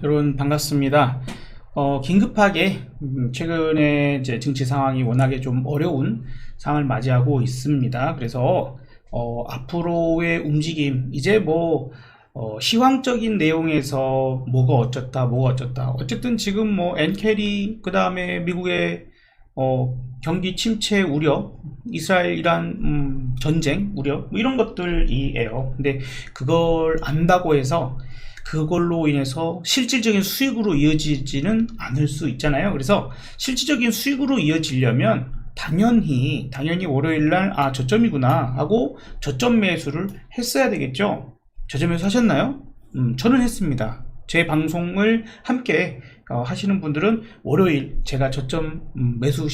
여러분 반갑습니다. 긴급하게 최근에 이제 정치 상황이 워낙에 좀 어려운 상황을 맞이하고 있습니다. 그래서 앞으로의 움직임 이제 시황적인 내용에서 뭐가 어쩌다 어쨌든 지금 엔캐리 그 다음에 미국의 경기 침체 우려, 이스라엘 이란 전쟁 우려 이런 것들이에요. 근데 그걸 안다고 해서 그걸로 인해서 실질적인 수익으로 이어지지는 않을 수 있잖아요. 그래서 실질적인 수익으로 이어지려면 당연히 월요일날 저점이구나 하고 저점 매수를 했어야 되겠죠. 저점 매수 하셨나요? 저는 했습니다. 제 방송을 함께 하시는 분들은 월요일 제가 저점 매수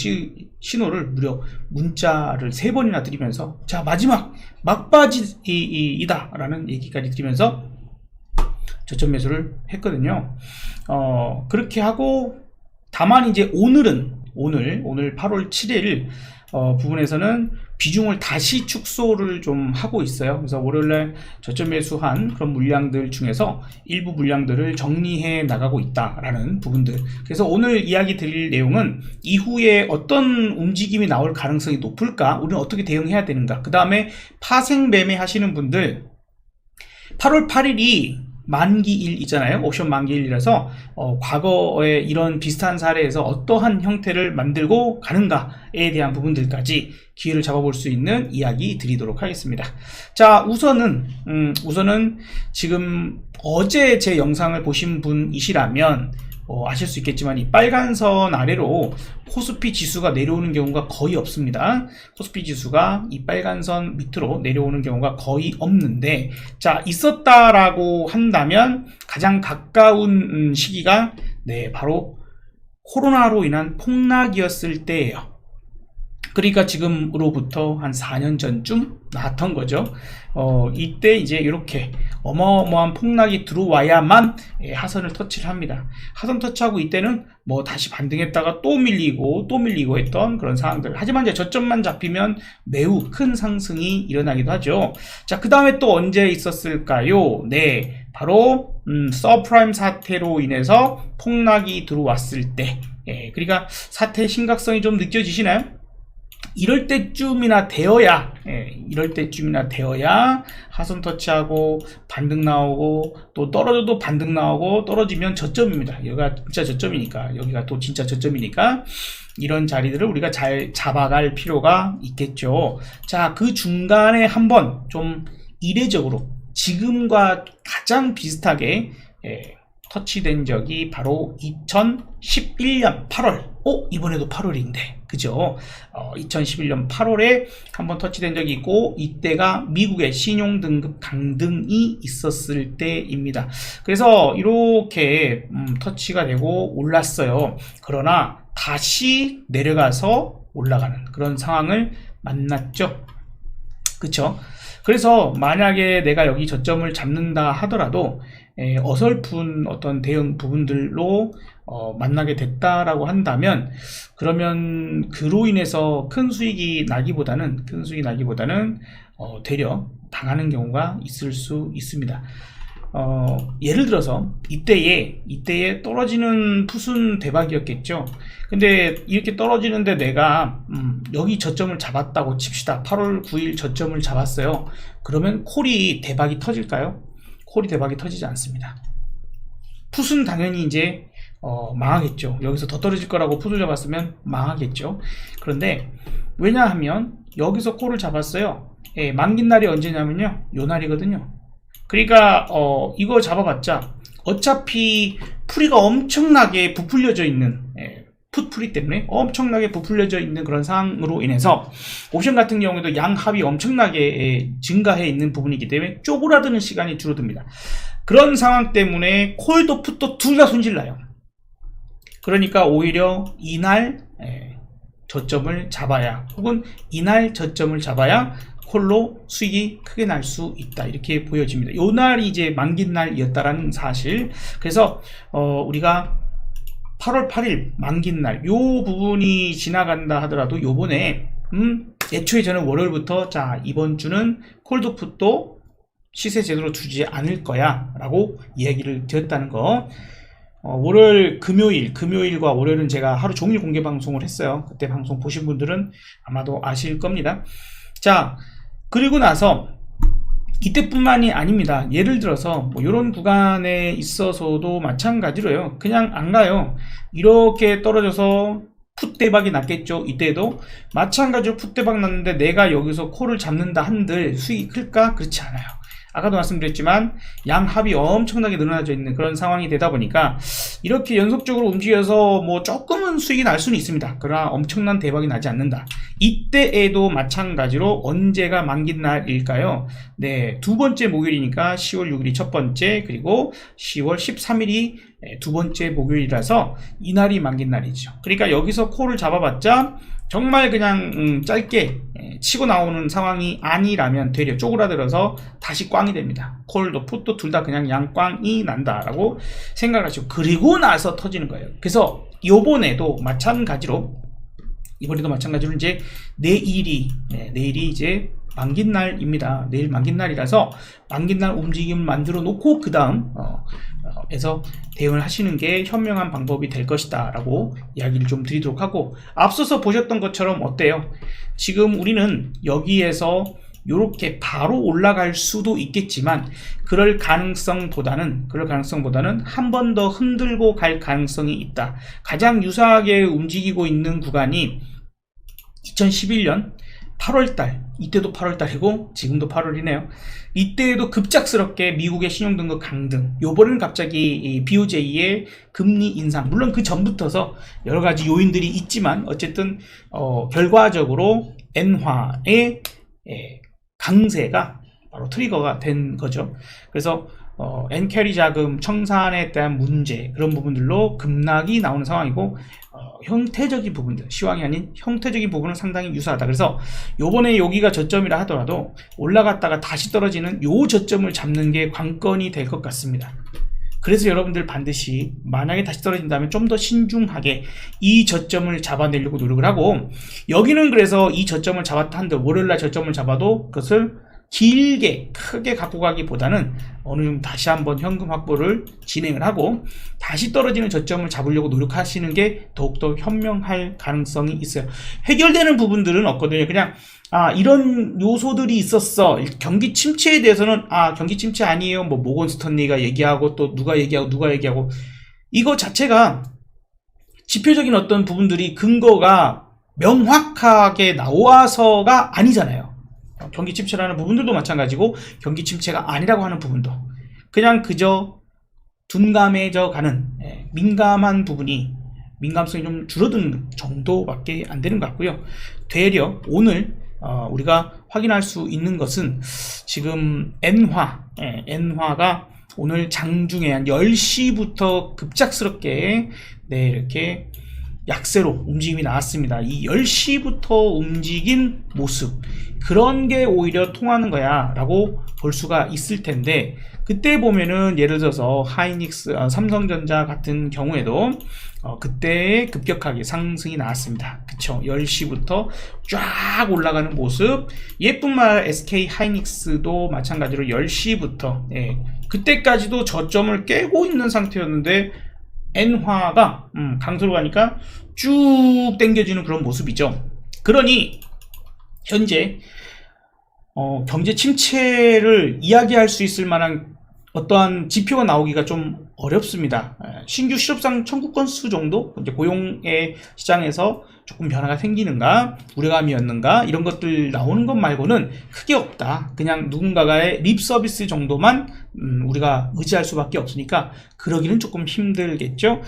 신호를 무려 문자를 3번이나 드리면서 자 마지막 막바지이다 라는 얘기까지 드리면서 저점 매수를 했거든요. 그렇게 하고 다만 이제 오늘 8월 7일 부분에서는 비중을 다시 축소를 좀 하고 있어요. 그래서 월요일날 저점 매수한 그런 물량들 중에서 일부 물량들을 정리해 나가고 있다라는 부분들. 그래서 오늘 이야기 드릴 내용은 이후에 어떤 움직임이 나올 가능성이 높을까? 우리는 어떻게 대응해야 되는가? 그 다음에 파생 매매 하시는 분들 8월 8일이 만기일이잖아요. 옵션 만기일이라서 과거에 이런 비슷한 사례에서 어떠한 형태를 만들고 가는가에 대한 부분들까지 기회를 잡아볼 수 있는 이야기 드리도록 하겠습니다. 자, 우선은 지금 어제 제 영상을 보신 분이시라면 아실 수 있겠지만 이 빨간 선 아래로 코스피 지수가 내려오는 경우가 거의 없습니다. 코스피 지수가 이 빨간 선 밑으로 내려오는 경우가 거의 없는데, 자, 있었다라고 한다면 가장 가까운 시기가 바로 코로나로 인한 폭락이었을 때예요. 그러니까 지금으로부터 한 4년 전쯤 나왔던 거죠. 이때 이제 이렇게 어마어마한 폭락이 들어와야만 하선을 터치를 합니다. 하선 터치하고 이때는 다시 반등했다가 또 밀리고 했던 그런 상황들. 하지만 이제 저점만 잡히면 매우 큰 상승이 일어나기도 하죠. 자, 그 다음에 또 언제 있었을까요? 네, 바로 서프라임 사태로 인해서 폭락이 들어왔을 때. 그러니까 사태의 심각성이 좀 느껴지시나요? 이럴 때쯤이나 되어야 하선 터치하고 반등 나오고 또 떨어져도 반등 나오고 떨어지면 저점입니다. 여기가 진짜 저점이니까, 여기가 또 진짜 저점이니까 이런 자리들을 우리가 잘 잡아갈 필요가 있겠죠. 자, 그 중간에 한번 좀 이례적으로 지금과 가장 비슷하게 터치된 적이 바로 2011년 8월. 이번에도 8월인데, 그죠? 2011년 8월에 한번 터치된 적이 있고, 이때가 미국의 신용등급 강등이 있었을 때입니다. 그래서 이렇게 터치가 되고 올랐어요. 그러나 다시 내려가서 올라가는 그런 상황을 만났죠. 그쵸? 그래서 만약에 내가 여기 저점을 잡는다 하더라도 어설픈 어떤 대응 부분들로 만나게 됐다라고 한다면, 그러면 그로 인해서 큰 수익이 나기보다는 되려 당하는 경우가 있을 수 있습니다. 예를 들어서 이때에 떨어지는 풋은 대박이었겠죠. 근데 이렇게 떨어지는데 내가 여기 저점을 잡았다고 칩시다. 8월 9일 저점을 잡았어요. 그러면 콜이 대박이 터질까요? 콜이 대박이 터지지 않습니다. 풋은 당연히 이제 망하겠죠. 여기서 더 떨어질 거라고 풋을 잡았으면 망하겠죠. 그런데 왜냐하면 여기서 콜을 잡았어요. 만긴 날이 언제냐면요, 요 날이거든요. 그러니까 이거 잡아봤자 어차피 풀이가 엄청나게 부풀려져 있는, 풋풀이 때문에 엄청나게 부풀려져 있는 그런 상황으로 인해서 옵션 같은 경우에도 양합이 엄청나게 증가해 있는 부분이기 때문에 쪼그라드는 시간이 줄어듭니다. 그런 상황 때문에 콜도 풋도 둘 다 손질나요. 그러니까 오히려 이날 저점을 잡아야, 혹은 이날 저점을 잡아야 콜로 수익이 크게 날 수 있다, 이렇게 보여집니다. 요 날이 이제 만긴 날이었다라는 사실. 그래서 우리가 8월 8일 만긴 날 요 부분이 지나간다 하더라도 요번에 애초에 저는 월요일부터 자, 이번 주는 콜도 풋도 시세 제대로 주지 않을 거야 라고 이야기를 드렸다는 거. 월요일 금요일과 월요일은 제가 하루 종일 공개 방송을 했어요. 그때 방송 보신 분들은 아마도 아실 겁니다. 자, 그리고 나서 이때뿐만이 아닙니다. 예를 들어서 뭐 이런 구간에 있어서도 마찬가지로요. 그냥 안 가요. 이렇게 떨어져서 풋대박이 났겠죠. 이때도 마찬가지로 풋대박 났는데 내가 여기서 콜을 잡는다 한들 수익이 클까? 그렇지 않아요. 아까도 말씀드렸지만 양합이 엄청나게 늘어나져 있는 그런 상황이 되다 보니까 이렇게 연속적으로 움직여서 뭐 조금은 수익이 날 수는 있습니다. 그러나 엄청난 대박이 나지 않는다. 이때에도 마찬가지로 언제가 만기 날일까요? 네, 두 번째 목요일이니까 10월 6일이 첫 번째, 그리고 10월 13일이 두 번째 목요일이라서 이날이 만기 날이죠. 그러니까 여기서 콜을 잡아봤자 정말 그냥 짧게 치고 나오는 상황이 아니라면 되려 쪼그라들어서 다시 꽝이 됩니다. 콜도 풋도 둘 다 그냥 양꽝이 난다라고 생각하시고, 그리고 나서 터지는 거예요. 그래서 이번에도 마찬가지로 이제 내일이 이제 만기날입니다. 내일 만기날이라서 만기날 움직임을 만들어 놓고 그 다음 에서 대응을 하시는 게 현명한 방법이 될 것이다 라고 이야기를 좀 드리도록 하고, 앞서서 보셨던 것처럼 어때요? 지금 우리는 여기에서 이렇게 바로 올라갈 수도 있겠지만 그럴 가능성보다는 한 번 더 흔들고 갈 가능성이 있다. 가장 유사하게 움직이고 있는 구간이 2011년 8월달, 이때도 8월달이고 지금도 8월이네요. 이때에도 급작스럽게 미국의 신용등급 강등, 요번에는 갑자기 BOJ의 금리 인상, 물론 그 전부터서 여러가지 요인들이 있지만 어쨌든 결과적으로 엔화의 강세가 바로 트리거가 된 거죠. 그래서 엔캐리 자금 청산에 대한 문제, 그런 부분들로 급락이 나오는 상황이고, 형태적인 부분들, 시황이 아닌 형태적인 부분은 상당히 유사하다. 그래서 요번에 여기가 저점이라 하더라도 올라갔다가 다시 떨어지는 요 저점을 잡는 게 관건이 될 것 같습니다. 그래서 여러분들 반드시 만약에 다시 떨어진다면 좀 더 신중하게 이 저점을 잡아내려고 노력을 하고, 여기는 그래서 이 저점을 잡았다 한들 월요일날 저점을 잡아도 그것을 길게 크게 갖고 가기보다는 어느 정도 다시 한번 현금 확보를 진행을 하고 다시 떨어지는 저점을 잡으려고 노력하시는 게 더욱더 현명할 가능성이 있어요. 해결되는 부분들은 없거든요. 그냥 이런 요소들이 있었어. 경기 침체에 대해서는 경기 침체 아니에요. 뭐 모건 스턴리가 얘기하고 또 누가 얘기하고 이거 자체가 지표적인 어떤 부분들이 근거가 명확하게 나와서가 아니잖아요. 경기 침체라는 부분들도 마찬가지고 경기 침체가 아니라고 하는 부분도 그냥 그저 둔감해져 가는 민감한 부분이, 민감성이 좀 줄어드는 정도밖에 안 되는 것 같고요. 되려 오늘 우리가 확인할 수 있는 것은 지금 엔화가 오늘 장중에 한 10시부터 급작스럽게 이렇게 약세로 움직임이 나왔습니다. 이 10시부터 움직인 모습, 그런 게 오히려 통하는 거야 라고 볼 수가 있을 텐데, 그때 보면은 예를 들어서 하이닉스, 삼성전자 같은 경우에도 그때 급격하게 상승이 나왔습니다. 그쵸? 10시부터 쫙 올라가는 모습. 얘뿐만 SK 하이닉스도 마찬가지로 10시부터 그때까지도 저점을 깨고 있는 상태였는데 엔화가 강세로 가니까 쭉 당겨지는 그런 모습이죠. 그러니 현재 경제 침체를 이야기할 수 있을 만한 어떠한 지표가 나오기가 좀 어렵습니다. 신규 실업상 청구건 수 정도, 이제 고용의 시장에서 조금 변화가 생기는가, 우려감이었는가, 이런 것들 나오는 것 말고는 크게 없다. 그냥 누군가의 립 서비스 정도만 우리가 의지할 수밖에 없으니까 그러기는 조금 힘들겠죠.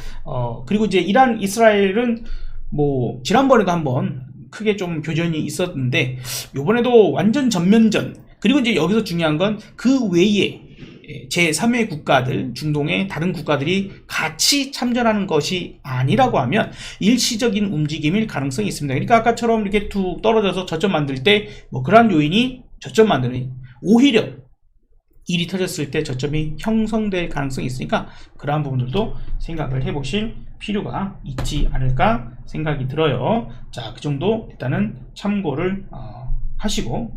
그리고 이제 이란, 이스라엘은 뭐 지난번에도 한번 크게 좀 교전이 있었는데 요번에도 완전 전면전. 그리고 이제 여기서 중요한 건 그 외에 제3의 국가들, 중동의 다른 국가들이 같이 참전하는 것이 아니라고 하면 일시적인 움직임일 가능성이 있습니다. 그러니까 아까처럼 이렇게 툭 떨어져서 저점 만들 때 뭐 그러한 요인이 저점 만드는, 오히려 일이 터졌을 때 저점이 형성될 가능성이 있으니까 그러한 부분들도 생각을 해보실 필요가 있지 않을까 생각이 들어요. 자, 그 정도 일단은 참고를 하시고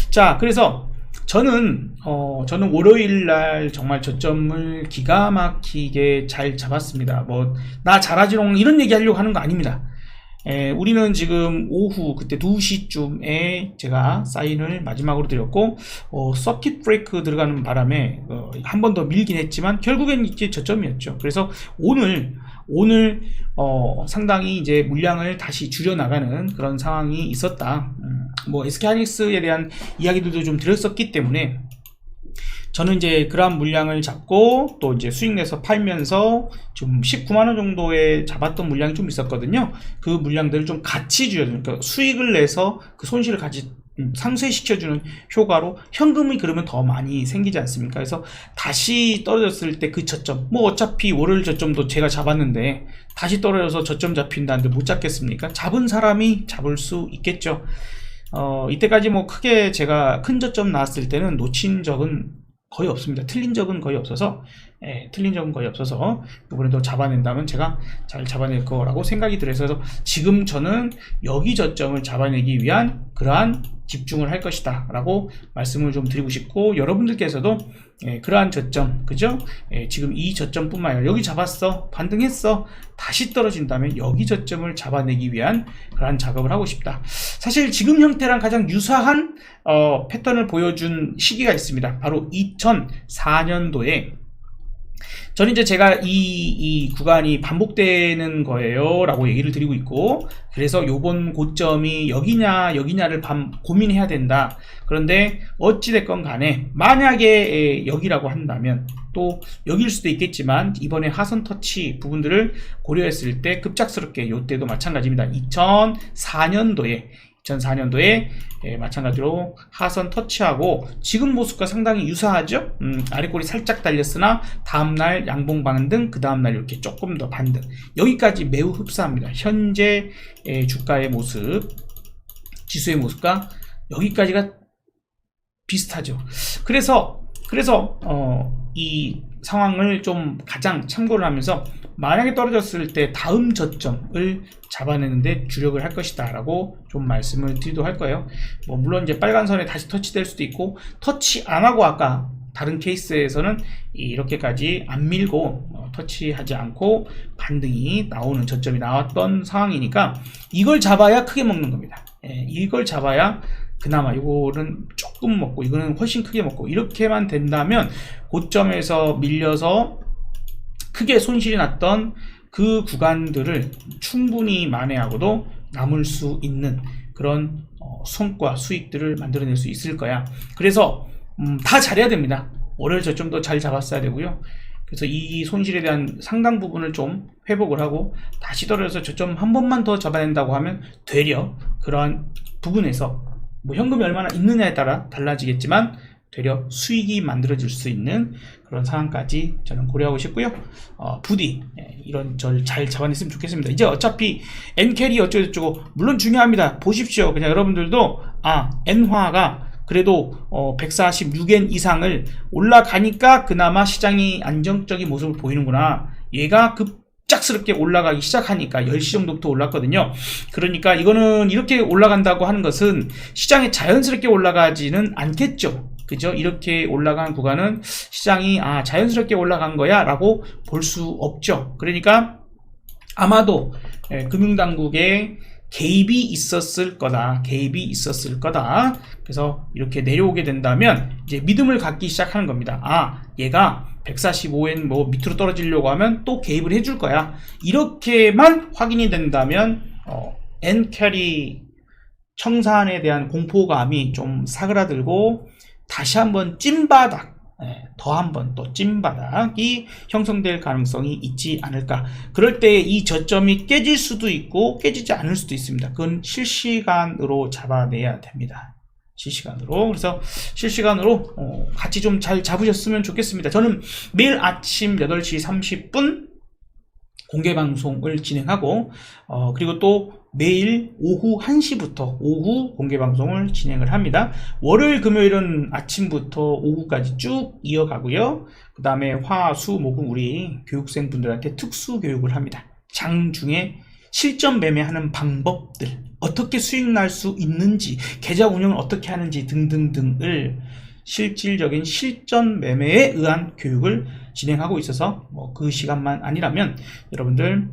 자, 그래서 저는 월요일 날 정말 저점을 기가 막히게 잘 잡았습니다. 뭐, 나 잘하지롱 이런 얘기 하려고 하는 거 아닙니다. 우리는 지금 오후 그때 2시쯤에 제가 사인을 마지막으로 드렸고, 서킷 브레이크 들어가는 바람에 한 번 더 밀긴 했지만 결국엔 이게 저점이었죠. 그래서 오늘 상당히 이제 물량을 다시 줄여나가는 그런 상황이 있었다. 뭐 SK하이닉스에 대한 이야기들도 좀 드렸었기 때문에 저는 이제 그러한 물량을 잡고 또 이제 수익 내서 팔면서 좀 19만원 정도에 잡았던 물량이 좀 있었거든요. 그 물량들을 좀 같이 줄여주는, 그러니까 수익을 내서 그 손실을 같이 상쇄시켜주는 효과로 현금이 그러면 더 많이 생기지 않습니까? 그래서 다시 떨어졌을 때 그 저점, 뭐 어차피 월요일 저점도 제가 잡았는데 다시 떨어져서 저점 잡힌다는데 못 잡겠습니까? 잡은 사람이 잡을 수 있겠죠. 이때까지 뭐 크게 제가 큰 저점 나왔을 때는 놓친 적은 거의 없습니다. 틀린 적은 거의 없어서 이번에도 잡아낸다면 제가 잘 잡아낼 거라고 생각이 들어서 지금 저는 여기 저점을 잡아내기 위한 그러한 집중을 할 것이다 라고 말씀을 좀 드리고 싶고, 여러분들께서도 그러한 저점, 그죠? 지금 이 저점 뿐만 아니라 여기 잡았어, 반등했어, 다시 떨어진다면 여기 저점을 잡아내기 위한 그러한 작업을 하고 싶다. 사실 지금 형태랑 가장 유사한 패턴을 보여준 시기가 있습니다. 바로 2004년도에 저는 이제 제가 이 구간이 반복되는 거예요 라고 얘기를 드리고 있고, 그래서 요번 고점이 여기냐를 고민해야 된다. 그런데 어찌됐건 간에 만약에 여기라고 한다면 또 여기일 수도 있겠지만 이번에 하선 터치 부분들을 고려했을 때 급작스럽게 요때도 마찬가지입니다. 2004년도에 마찬가지로 하선 터치하고 지금 모습과 상당히 유사하죠. 아래꼬리 살짝 달렸으나 다음날 양봉 반등, 그 다음날 이렇게 조금 더 반등, 여기까지 매우 흡사합니다. 현재 주가의 모습, 지수의 모습과 여기까지가 비슷하죠. 그래서 이 상황을 좀 가장 참고를 하면서 만약에 떨어졌을 때 다음 저점을 잡아내는데 주력을 할 것이다 라고 좀 말씀을 드리도록 할 거예요. 뭐 물론 이제 빨간 선에 다시 터치될 수도 있고, 터치 안 하고 아까 다른 케이스에서는 이렇게까지 안 밀고 터치하지 않고 반등이 나오는 저점이 나왔던 상황이니까 이걸 잡아야 크게 먹는 겁니다. 이걸 잡아야 그나마 이거는 조금 먹고 이거는 훨씬 크게 먹고, 이렇게만 된다면 고점에서 밀려서 크게 손실이 났던 그 구간들을 충분히 만회하고도 남을 수 있는 그런 성과 수익들을 만들어낼 수 있을 거야. 그래서 다 잘해야 됩니다. 월요일 저점도 잘 잡았어야 되고요. 그래서 이 손실에 대한 상당 부분을 좀 회복을 하고 다시 떨어져서 저점 한 번만 더 잡아낸다고 하면 되려 그러한 부분에서 뭐 현금이 얼마나 있느냐에 따라 달라지겠지만 되려 수익이 만들어질 수 있는 그런 상황까지 저는 고려하고 싶고요. 부디 이런 절 잘 잡아냈으면 좋겠습니다. 이제 어차피 N캐리 어쩌고저쩌고 물론 중요합니다. 보십시오. 그냥 여러분들도 N화가 그래도 146엔 이상을 올라가니까 그나마 시장이 안정적인 모습을 보이는구나. 얘가 급작스럽게 올라가기 시작하니까 10시 정도부터 올랐거든요. 그러니까 이거는 이렇게 올라간다고 하는 것은 시장이 자연스럽게 올라가지는 않겠죠. 그죠? 이렇게 올라간 구간은 시장이 자연스럽게 올라간 거야 라고 볼 수 없죠. 그러니까 아마도 금융당국의 개입이 있었을 거다. 그래서 이렇게 내려오게 된다면 이제 믿음을 갖기 시작하는 겁니다. 얘가 145엔 뭐 밑으로 떨어지려고 하면 또 개입을 해줄 거야. 이렇게만 확인이 된다면 N캐리 청산에 대한 공포감이 좀 사그라들고 다시 한번 찐바닥, 더 한 번 또 찐바닥이 형성될 가능성이 있지 않을까. 그럴 때 이 저점이 깨질 수도 있고 깨지지 않을 수도 있습니다. 그건 실시간으로 잡아내야 됩니다. 실시간으로. 그래서 실시간으로 같이 좀 잘 잡으셨으면 좋겠습니다. 저는 매일 아침 8시 30분 공개방송을 진행하고 그리고 또 매일 오후 1시부터 오후 공개방송을 진행을 합니다. 월요일 금요일은 아침부터 오후까지 쭉 이어가고요. 그 다음에 화, 수, 목은 우리 교육생분들한테 특수 교육을 합니다. 장중에 실전 매매하는 방법들, 어떻게 수익 날 수 있는지, 계좌 운영을 어떻게 하는지 등등등을 실질적인 실전 매매에 의한 교육을 진행하고 있어서 그 시간만 아니라면 여러분들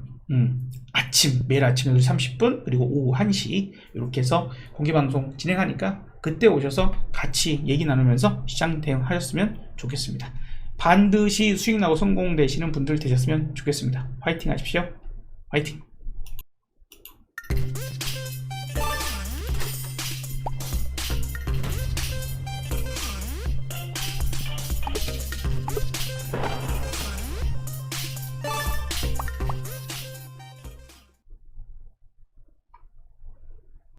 매일 아침 8시 30분 그리고 오후 1시 이렇게 해서 공개방송 진행하니까 그때 오셔서 같이 얘기 나누면서 시장 대응하셨으면 좋겠습니다. 반드시 수익 나고 성공되시는 분들 되셨으면 좋겠습니다. 화이팅 하십시오. 화이팅!